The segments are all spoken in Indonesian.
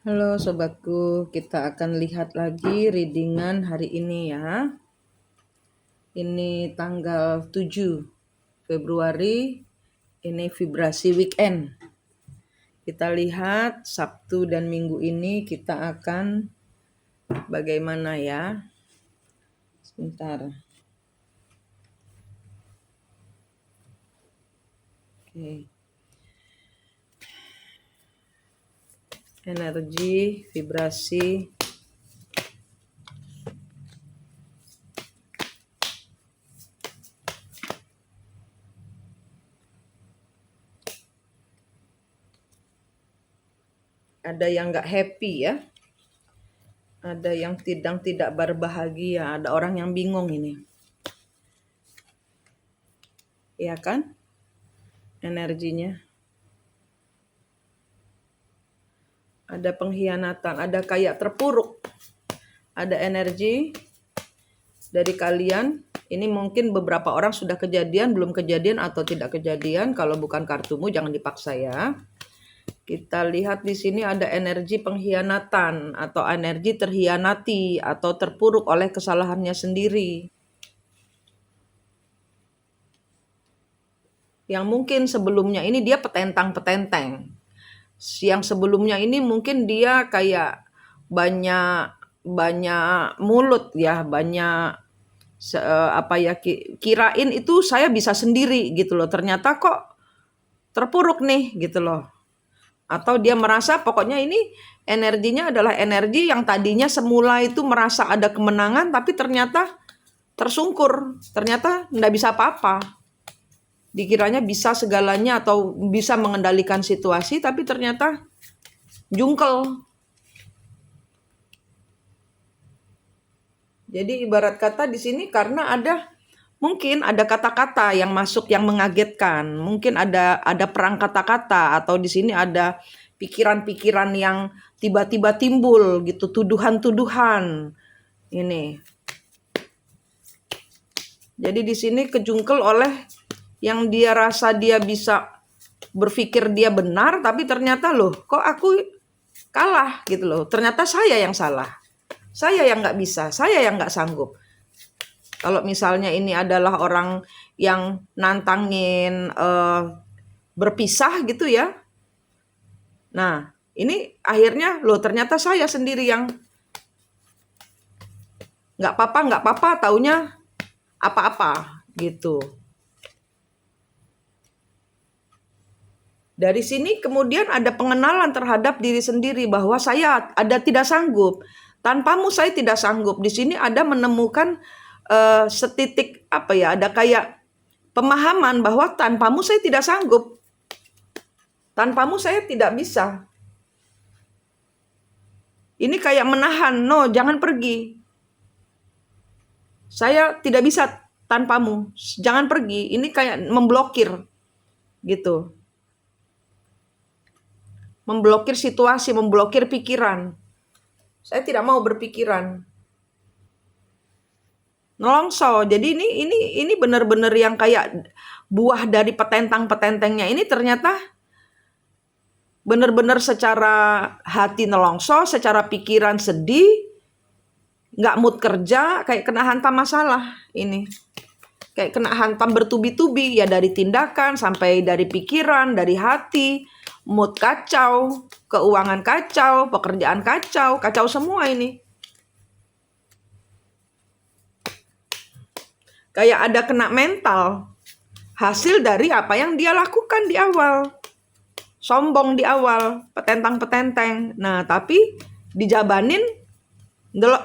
Halo sobatku, kita akan lihat lagi readingan hari ini ya. Ini tanggal 7 Februari, ini vibrasi weekend. Kita lihat Sabtu dan Minggu ini kita akan bagaimana ya. Sebentar. Oke. Energi, vibrasi. Ada yang nggak happy ya. Ada yang tidak berbahagia. Ada orang yang bingung ini. Iya kan? Energinya. Ada pengkhianatan, ada kayak terpuruk. Ada energi dari kalian. Ini mungkin beberapa orang sudah kejadian, belum kejadian atau tidak kejadian. Kalau bukan kartumu jangan dipaksa ya. Kita lihat di sini ada energi pengkhianatan atau energi terhianati atau terpuruk oleh kesalahannya sendiri. Yang mungkin sebelumnya ini dia petentang-petenteng. Yang sebelumnya ini mungkin dia kayak banyak mulut ya, kirain itu saya bisa sendiri gitu loh. Ternyata kok terpuruk nih gitu loh. Atau dia merasa pokoknya ini energinya adalah energi yang tadinya semula itu merasa ada kemenangan tapi ternyata tersungkur. Ternyata enggak bisa apa-apa. Dikiranya bisa segalanya atau bisa mengendalikan situasi tapi ternyata jungkel. Jadi ibarat kata di sini karena mungkin ada kata-kata yang masuk yang mengagetkan, mungkin ada perang kata-kata atau di sini ada pikiran-pikiran yang tiba-tiba timbul gitu, tuduhan-tuduhan. Ini. Jadi di sini kejungkel oleh yang dia rasa dia bisa berpikir dia benar tapi ternyata loh kok aku kalah gitu loh. Ternyata saya yang salah. Saya yang nggak bisa, saya yang nggak sanggup. Kalau misalnya ini adalah orang yang nantangin berpisah gitu ya. Nah, ini akhirnya loh ternyata saya sendiri yang nggak apa-apa, taunya apa-apa gitu. Dari sini kemudian ada pengenalan terhadap diri sendiri bahwa saya ada tidak sanggup. Tanpamu saya tidak sanggup. Di sini ada menemukan setitik apa ya? Ada kayak pemahaman bahwa tanpamu saya tidak sanggup. Tanpamu saya tidak bisa. Ini kayak menahan, no, jangan pergi. Saya tidak bisa tanpamu, jangan pergi. Ini kayak memblokir gitu. Memblokir situasi, memblokir pikiran. Saya tidak mau berpikiran. Nelongso. Jadi ini benar-benar yang kayak buah dari petentang-petentengnya ini ternyata benar-benar secara hati nelongso, secara pikiran sedih, nggak mood kerja, kayak kena hantam masalah ini. Kayak kena hantam bertubi-tubi ya dari tindakan sampai dari pikiran, dari hati, mood kacau, keuangan kacau, pekerjaan kacau, kacau semua ini. Kayak ada kena mental hasil dari apa yang dia lakukan di awal. Sombong di awal, petentang-petenteng. Nah, tapi dijabanin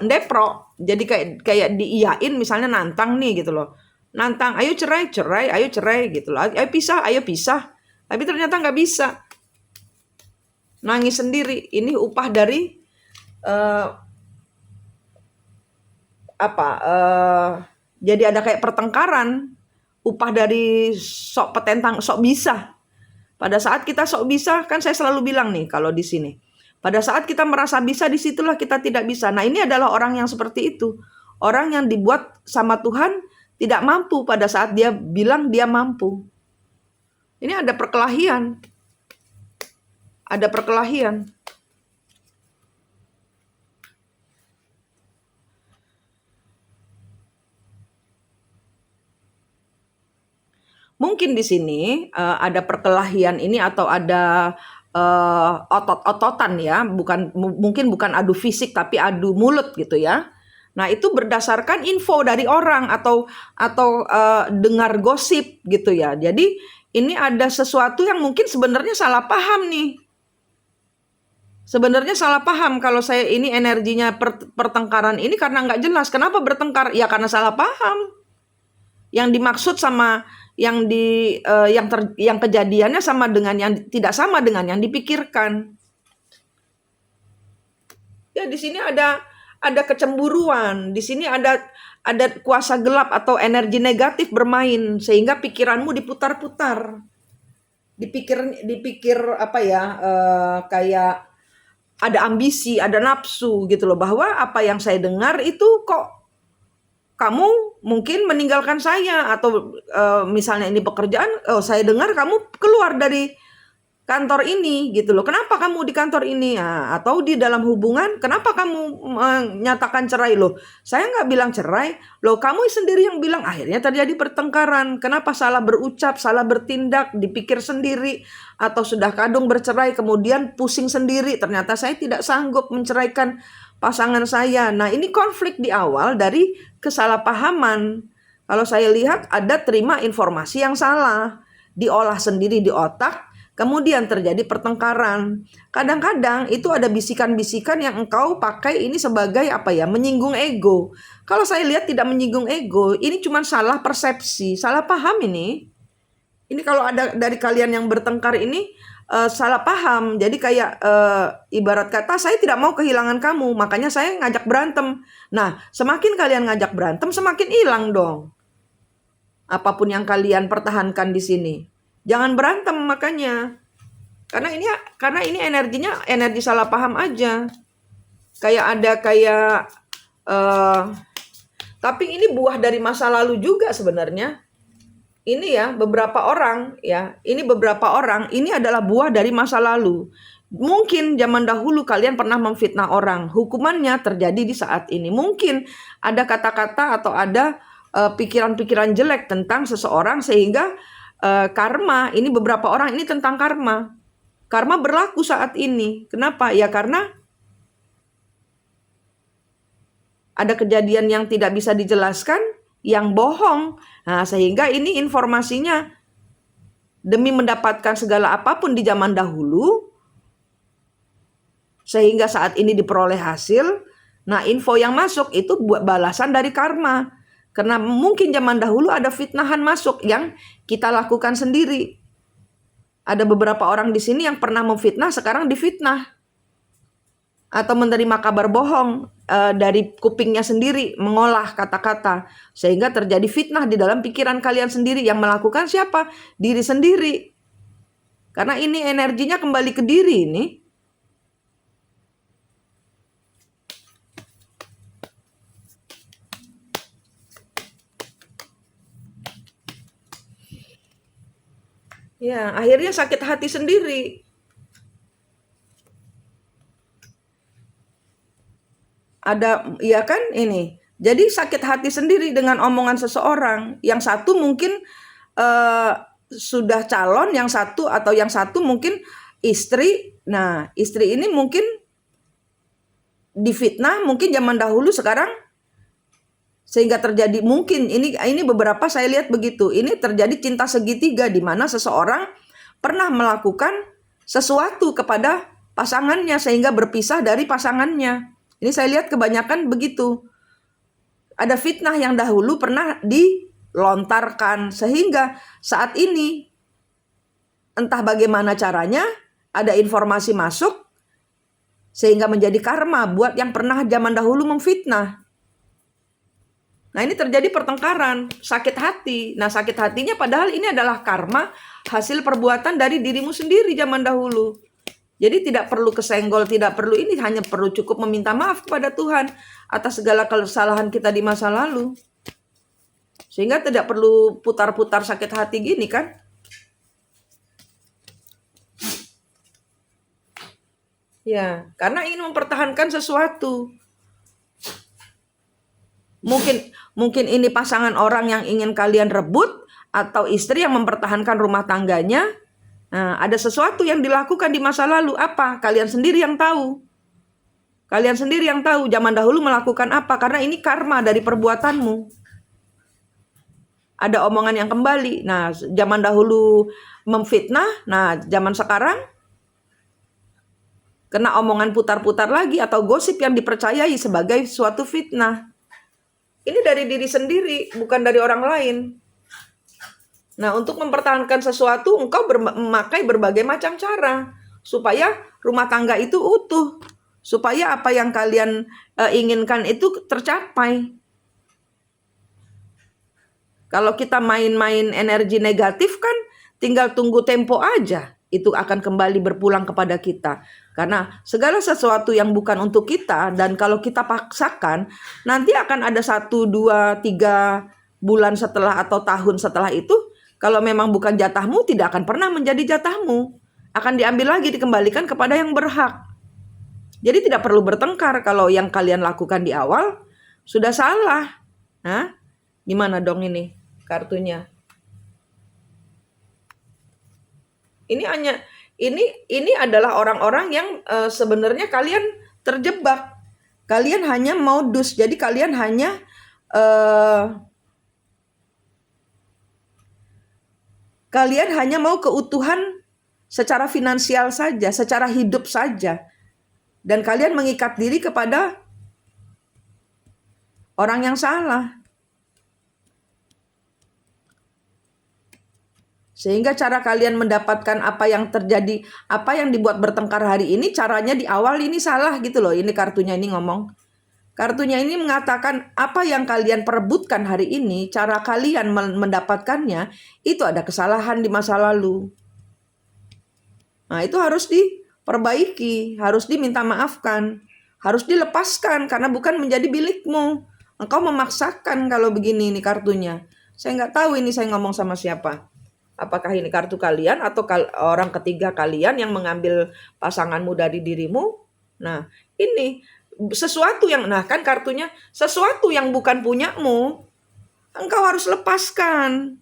depro. Jadi kayak diiyain misalnya nantang nih gitu loh. Nantang, ayo cerai, ayo cerai gitu loh. Ayo pisah. Tapi ternyata nggak bisa. Nangis sendiri. Ini upah dari jadi ada kayak pertengkaran. Upah dari sok petentang, sok bisa. Pada saat kita sok bisa, kan saya selalu bilang nih kalau di sini. Pada saat kita merasa bisa, disitulah kita tidak bisa. Nah, ini adalah orang yang seperti itu. Orang yang dibuat sama Tuhan tidak mampu pada saat dia bilang dia mampu. Ini ada perkelahian. Ada perkelahian. mungkin di sini ada perkelahian ini atau ada otot-ototan ya, mungkin bukan adu fisik tapi adu mulut gitu ya. Nah, itu berdasarkan info dari orang atau dengar gosip gitu ya. Jadi ini ada sesuatu yang mungkin sebenarnya salah paham nih. Sebenarnya salah paham kalau saya ini energinya pertengkaran ini karena nggak jelas. Kenapa bertengkar? Ya karena salah paham. Yang dimaksud sama yang yang kejadiannya sama dengan yang tidak sama dengan yang dipikirkan. Ya di sini ada kecemburuan, di sini ada kuasa gelap atau energi negatif bermain sehingga pikiranmu diputar-putar. Dipikir apa ya? Kayak ada ambisi, ada nafsu gitu loh, bahwa apa yang saya dengar itu kok kamu mungkin meninggalkan saya atau misalnya ini pekerjaan, saya dengar kamu keluar dari kantor ini gitu loh. Kenapa kamu di kantor ini? Nah, atau di dalam hubungan, kenapa kamu menyatakan cerai loh? Saya nggak bilang cerai, loh kamu sendiri yang bilang. Akhirnya terjadi pertengkaran. Kenapa salah berucap, salah bertindak, dipikir sendiri, atau sudah kadung bercerai kemudian pusing sendiri. Ternyata saya tidak sanggup menceraikan pasangan saya. Nah ini konflik di awal dari kesalahpahaman. Kalau saya lihat ada terima informasi yang salah, diolah sendiri di otak, kemudian terjadi pertengkaran. Kadang-kadang itu ada bisikan-bisikan yang engkau pakai ini sebagai apa ya, menyinggung ego. Kalau saya lihat tidak menyinggung ego, ini cuma salah persepsi, salah paham ini. Ini kalau ada dari kalian yang bertengkar ini salah paham. Jadi kayak ibarat kata saya tidak mau kehilangan kamu, makanya saya ngajak berantem. Nah, semakin kalian ngajak berantem, semakin hilang dong apapun yang kalian pertahankan di sini. Jangan berantem makanya. Karena ini energinya energi salah paham aja. Tapi ini buah dari masa lalu juga sebenarnya. Ini ya beberapa orang ini adalah buah dari masa lalu. Mungkin zaman dahulu kalian pernah memfitnah orang, hukumannya terjadi di saat ini. Mungkin ada kata-kata atau ada pikiran-pikiran jelek tentang seseorang sehingga karma, ini beberapa orang ini tentang karma. Karma berlaku saat ini. Kenapa? Ya karena ada kejadian yang tidak bisa dijelaskan, yang bohong. Nah, sehingga ini informasinya demi mendapatkan segala apapun di zaman dahulu, sehingga saat ini diperoleh hasil. Nah, info yang masuk itu balasan dari karma. Karena mungkin zaman dahulu ada fitnahan masuk yang kita lakukan sendiri. Ada beberapa orang di sini yang pernah memfitnah, sekarang difitnah. Atau menerima kabar bohong dari kupingnya sendiri, mengolah kata-kata. Sehingga terjadi fitnah di dalam pikiran kalian sendiri. Yang melakukan siapa? Diri sendiri. Karena ini energinya kembali ke diri ini. Ya, akhirnya sakit hati sendiri. Ya kan ini. Jadi sakit hati sendiri dengan omongan seseorang. Yang satu mungkin sudah calon, yang satu mungkin istri. Nah, istri ini mungkin difitnah, mungkin zaman dahulu, sekarang sehingga terjadi mungkin ini beberapa saya lihat begitu. Ini terjadi cinta segitiga di mana seseorang pernah melakukan sesuatu kepada pasangannya sehingga berpisah dari pasangannya. Ini saya lihat kebanyakan begitu. Ada fitnah yang dahulu pernah dilontarkan sehingga saat ini entah bagaimana caranya ada informasi masuk sehingga menjadi karma buat yang pernah zaman dahulu memfitnah. Nah ini terjadi pertengkaran, sakit hati. Nah sakit hatinya padahal ini adalah karma hasil perbuatan dari dirimu sendiri zaman dahulu. Jadi tidak perlu kesenggol, tidak perlu ini, hanya perlu cukup meminta maaf kepada Tuhan atas segala kesalahan kita di masa lalu. Sehingga tidak perlu putar-putar sakit hati gini kan. Ya, karena ingin mempertahankan sesuatu. Mungkin ini pasangan orang yang ingin kalian rebut, atau istri yang mempertahankan rumah tangganya. Nah, ada sesuatu yang dilakukan di masa lalu. Apa? Kalian sendiri yang tahu. Kalian sendiri yang tahu zaman dahulu melakukan apa. Karena ini karma dari perbuatanmu. Ada omongan yang kembali. Nah, zaman dahulu memfitnah. Nah, zaman sekarang kena omongan putar-putar lagi atau gosip yang dipercayai sebagai suatu fitnah. Ini dari diri sendiri, bukan dari orang lain. Nah, untuk mempertahankan sesuatu, engkau memakai berbagai macam cara supaya rumah tangga itu utuh, supaya apa yang kalian inginkan itu tercapai. Kalau kita main-main energi negatif kan, tinggal tunggu tempo aja, itu akan kembali berpulang kepada kita. Karena segala sesuatu yang bukan untuk kita, dan kalau kita paksakan, nanti akan ada 1, 2, 3 bulan setelah atau tahun setelah itu, kalau memang bukan jatahmu, tidak akan pernah menjadi jatahmu. Akan diambil lagi, dikembalikan kepada yang berhak. Jadi tidak perlu bertengkar kalau yang kalian lakukan di awal sudah salah. Hah? Gimana dong ini kartunya? Ini adalah orang-orang yang sebenarnya kalian terjebak. Kalian hanya modus. Jadi kalian hanya mau keutuhan secara finansial saja, secara hidup saja. Dan kalian mengikat diri kepada orang yang salah. Sehingga cara kalian mendapatkan apa yang terjadi, apa yang dibuat bertengkar hari ini, caranya di awal ini salah gitu loh. Ini kartunya ini ngomong. Kartunya ini mengatakan apa yang kalian perebutkan hari ini, cara kalian mendapatkannya, itu ada kesalahan di masa lalu. Nah, itu harus diperbaiki, harus diminta maafkan, harus dilepaskan karena bukan menjadi milikmu. Engkau memaksakan kalau begini ini kartunya. Saya nggak tahu ini saya ngomong sama siapa. Apakah ini kartu kalian atau orang ketiga kalian yang mengambil pasanganmu dari dirimu? Nah, ini sesuatu yang, nah kan kartunya sesuatu yang bukan punyamu, engkau harus lepaskan.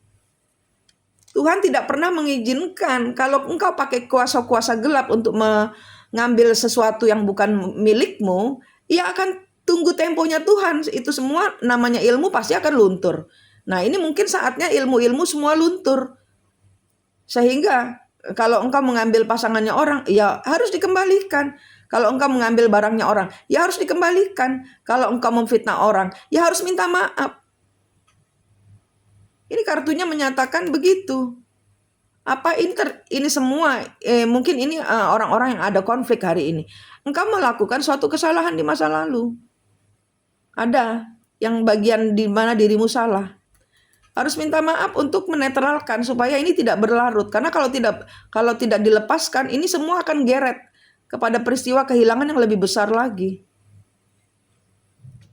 Tuhan tidak pernah mengizinkan kalau engkau pakai kuasa-kuasa gelap untuk mengambil sesuatu yang bukan milikmu, ia akan tunggu temponya Tuhan. Itu semua namanya ilmu pasti akan luntur. Nah, ini mungkin saatnya ilmu-ilmu semua luntur. Sehingga kalau engkau mengambil pasangannya orang, ya harus dikembalikan. Kalau engkau mengambil barangnya orang, ya harus dikembalikan. Kalau engkau memfitnah orang, ya harus minta maaf. Ini kartunya menyatakan begitu. Apa ini semua, mungkin ini orang-orang yang ada konflik hari ini. Engkau melakukan suatu kesalahan di masa lalu. Ada yang bagian di mana dirimu salah. Harus minta maaf untuk menetralkan supaya ini tidak berlarut. Karena kalau tidak dilepaskan, ini semua akan geret kepada peristiwa kehilangan yang lebih besar lagi.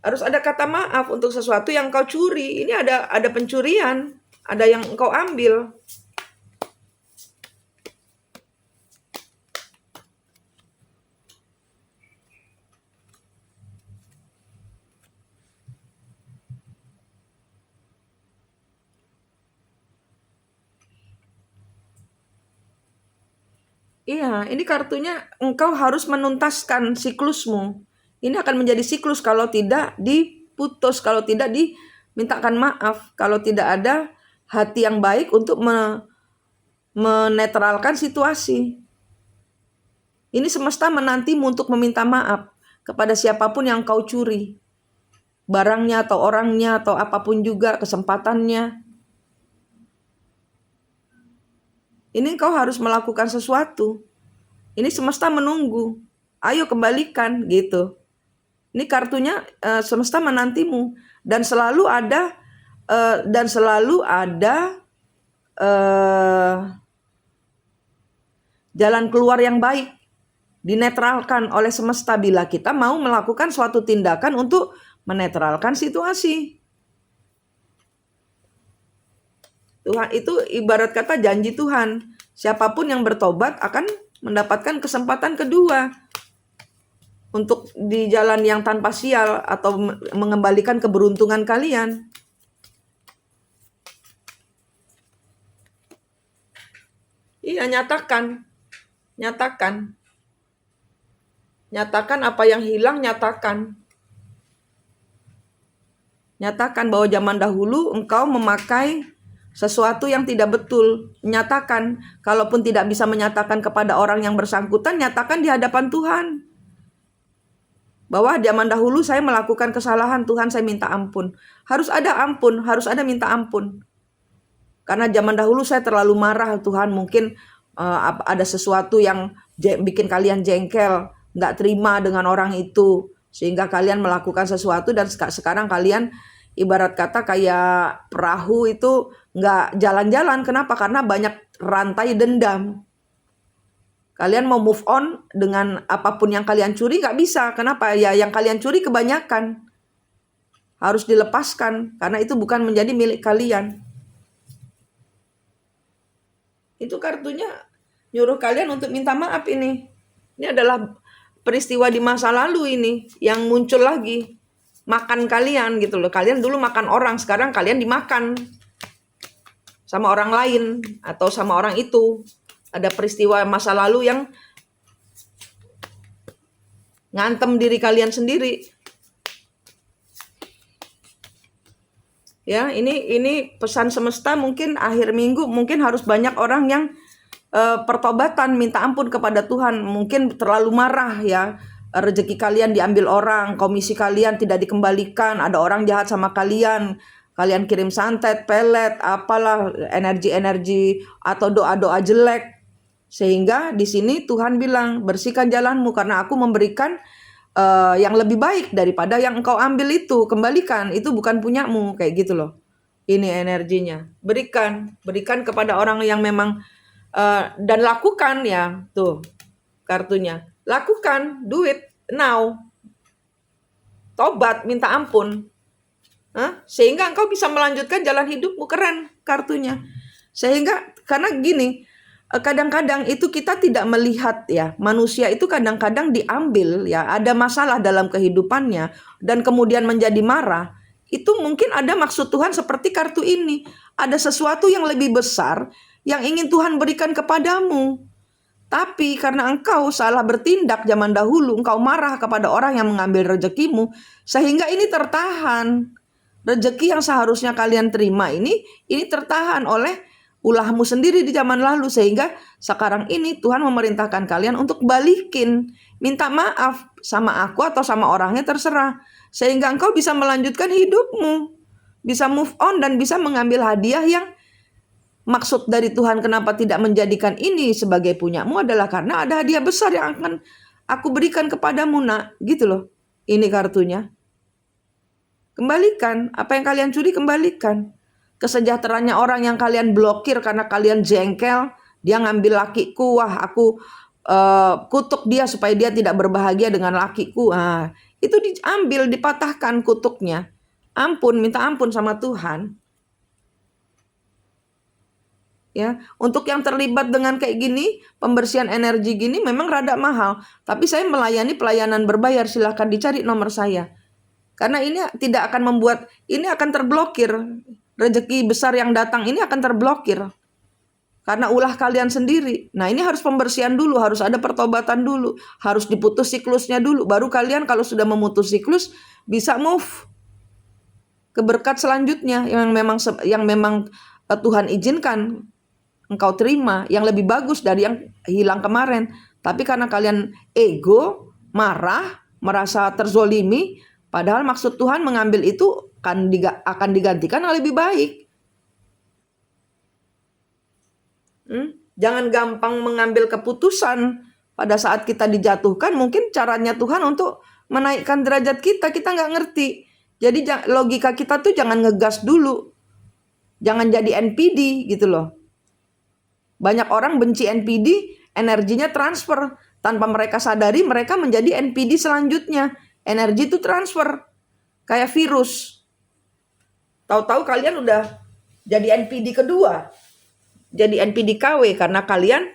Harus ada kata maaf untuk sesuatu yang kau curi. Ini ada pencurian, ada yang kau ambil. Iya, ini kartunya engkau harus menuntaskan siklusmu. Ini akan menjadi siklus kalau tidak diputus, kalau tidak dimintakan maaf, kalau tidak ada hati yang baik untuk menetralkan situasi. Ini semesta menantimu untuk meminta maaf kepada siapapun yang kau curi. Barangnya atau orangnya atau apapun juga kesempatannya. Ini kau harus melakukan sesuatu. Ini semesta menunggu. Ayo kembalikan gitu. Ini kartunya semesta menantimu dan selalu ada jalan keluar yang baik. Dinetralkan oleh semesta bila kita mau melakukan suatu tindakan untuk menetralkan situasi. Tuhan itu ibarat kata janji Tuhan. Siapapun yang bertobat akan mendapatkan kesempatan kedua untuk di jalan yang tanpa sial atau mengembalikan keberuntungan kalian. Iya, nyatakan. Nyatakan. Nyatakan apa yang hilang, nyatakan. Nyatakan bahwa zaman dahulu engkau memakai sesuatu yang tidak betul. Nyatakan. Kalaupun tidak bisa menyatakan kepada orang yang bersangkutan, nyatakan di hadapan Tuhan. Bahwa zaman dahulu saya melakukan kesalahan, Tuhan saya minta ampun. Harus ada ampun, harus ada minta ampun. Karena zaman dahulu saya terlalu marah, Tuhan, mungkin ada sesuatu yang bikin kalian jengkel, nggak terima dengan orang itu, sehingga kalian melakukan sesuatu dan sekarang kalian ibarat kata kayak perahu itu nggak jalan-jalan. Kenapa? Karena banyak rantai dendam. Kalian mau move on dengan apapun yang kalian curi nggak bisa. Kenapa? Ya yang kalian curi kebanyakan. Harus dilepaskan karena itu bukan menjadi milik kalian. Itu kartunya nyuruh kalian untuk minta maaf ini. Ini adalah peristiwa di masa lalu ini yang muncul lagi. Makan kalian gitu loh. Kalian dulu makan orang, sekarang kalian dimakan sama orang lain atau sama orang itu. Ada peristiwa masa lalu yang ngantem diri kalian sendiri. Ya, ini pesan semesta. Mungkin akhir minggu mungkin harus banyak orang yang pertobatan, minta ampun kepada Tuhan. Mungkin terlalu marah ya, rezeki kalian diambil orang, komisi kalian tidak dikembalikan, ada orang jahat sama kalian, kalian kirim santet, pelet, apalah, energi-energi atau doa-doa jelek. Sehingga di sini Tuhan bilang, bersihkan jalanmu karena aku memberikan yang lebih baik daripada yang engkau ambil itu. Kembalikan, itu bukan punyamu, kayak gitu loh. Ini energinya. Berikan kepada orang yang memang dan lakukan ya, tuh kartunya. Lakukan, do it now. Tobat, minta ampun. Sehingga engkau bisa melanjutkan jalan hidupmu. Keren kartunya. Sehingga karena gini, kadang-kadang itu kita tidak melihat ya, manusia itu kadang-kadang diambil ya, ada masalah dalam kehidupannya dan kemudian menjadi marah. Itu mungkin ada maksud Tuhan seperti kartu ini. Ada sesuatu yang lebih besar yang ingin Tuhan berikan kepadamu. Tapi karena engkau salah bertindak zaman dahulu, engkau marah kepada orang yang mengambil rezekimu, sehingga ini tertahan. Rezeki yang seharusnya kalian terima ini tertahan oleh ulahmu sendiri di zaman lalu, sehingga sekarang ini Tuhan memerintahkan kalian untuk balikin, minta maaf sama aku atau sama orangnya terserah, sehingga engkau bisa melanjutkan hidupmu, bisa move on dan bisa mengambil hadiah yang maksud dari Tuhan. Kenapa tidak menjadikan ini sebagai punyamu adalah karena ada hadiah besar yang akan aku berikan kepadamu, nak, gitu loh. Ini kartunya. Kembalikan apa yang kalian curi, kembalikan. Kesejahteraannya orang yang kalian blokir karena kalian jengkel, dia ngambil lakiku, wah aku kutuk dia supaya dia tidak berbahagia dengan lakiku. Itu diambil, dipatahkan kutuknya. Ampun, minta ampun sama Tuhan. Ya, untuk yang terlibat dengan kayak gini, pembersihan energi gini memang rada mahal. Tapi saya melayani pelayanan berbayar, silahkan dicari nomor saya. Karena ini tidak akan membuat, ini akan terblokir. Rezeki besar yang datang ini akan terblokir karena ulah kalian sendiri. Nah, ini harus pembersihan dulu, harus ada pertobatan dulu, harus diputus siklusnya dulu. Baru kalian kalau sudah memutus siklus bisa move ke berkat selanjutnya yang memang Tuhan izinkan engkau terima, yang lebih bagus dari yang hilang kemarin. Tapi karena kalian ego, marah, merasa terzolimi, padahal maksud Tuhan mengambil itu akan digantikan yang lebih baik. Jangan gampang mengambil keputusan pada saat kita dijatuhkan. Mungkin caranya Tuhan untuk menaikkan derajat kita nggak ngerti. Jadi logika kita tuh jangan ngegas dulu. Jangan jadi NPD gitu loh. Banyak orang benci NPD, energinya transfer. Tanpa mereka sadari, mereka menjadi NPD selanjutnya. Energi itu transfer. Kayak virus. Tahu-tahu kalian udah jadi NPD kedua. Jadi NPD KW karena kalian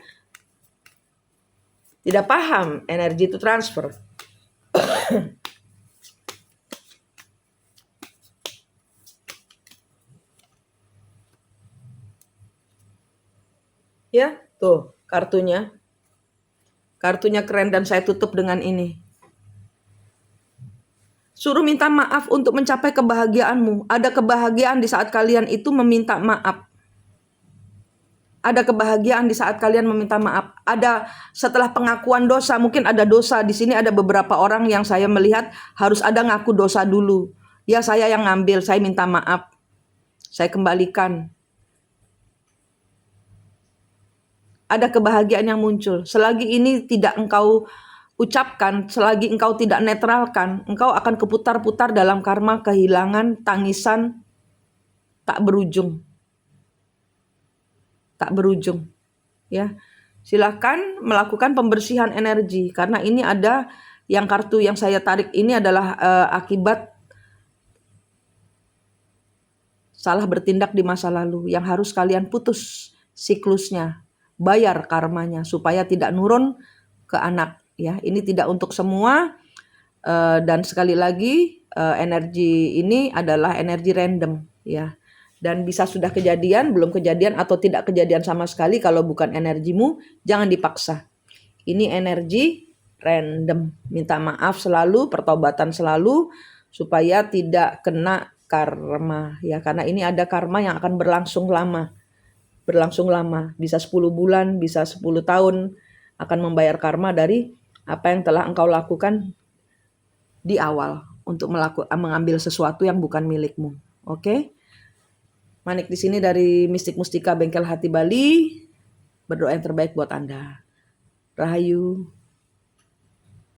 tidak paham energi itu transfer. Ya, Tuh, kartunya. Kartunya keren dan saya tutup dengan ini. Suruh minta maaf untuk mencapai kebahagiaanmu. Ada kebahagiaan di saat kalian itu meminta maaf. Ada kebahagiaan di saat kalian meminta maaf. Ada setelah pengakuan dosa, mungkin ada dosa. Di sini ada beberapa orang yang saya melihat harus ada ngaku dosa dulu. Ya, saya yang ngambil, saya minta maaf. Saya kembalikan. Ada kebahagiaan yang muncul. Selagi ini tidak engkau ucapkan, selagi engkau tidak netralkan, engkau akan keputar-putar dalam karma kehilangan, tangisan, tak berujung. Tak berujung. Ya, silakan melakukan pembersihan energi. Karena ini ada yang kartu yang saya tarik ini adalah akibat salah bertindak di masa lalu. Yang harus kalian putus siklusnya. Bayar karmanya supaya tidak nurun ke anak. Ya, ini tidak untuk semua, dan sekali lagi energi ini adalah energi random, ya, dan bisa sudah kejadian, belum kejadian, atau tidak kejadian sama sekali. Kalau bukan energimu, jangan dipaksa. Ini energi random. Minta maaf selalu, pertobatan selalu, supaya tidak kena karma, ya, karena ini ada karma yang akan berlangsung lama. Bisa 10 bulan, bisa 10 tahun akan membayar karma dari apa yang telah engkau lakukan di awal untuk mengambil sesuatu yang bukan milikmu. Oke? Manik di sini dari Mistik Mustika Bengkel Hati Bali. Berdoa yang terbaik buat Anda. Rahayu.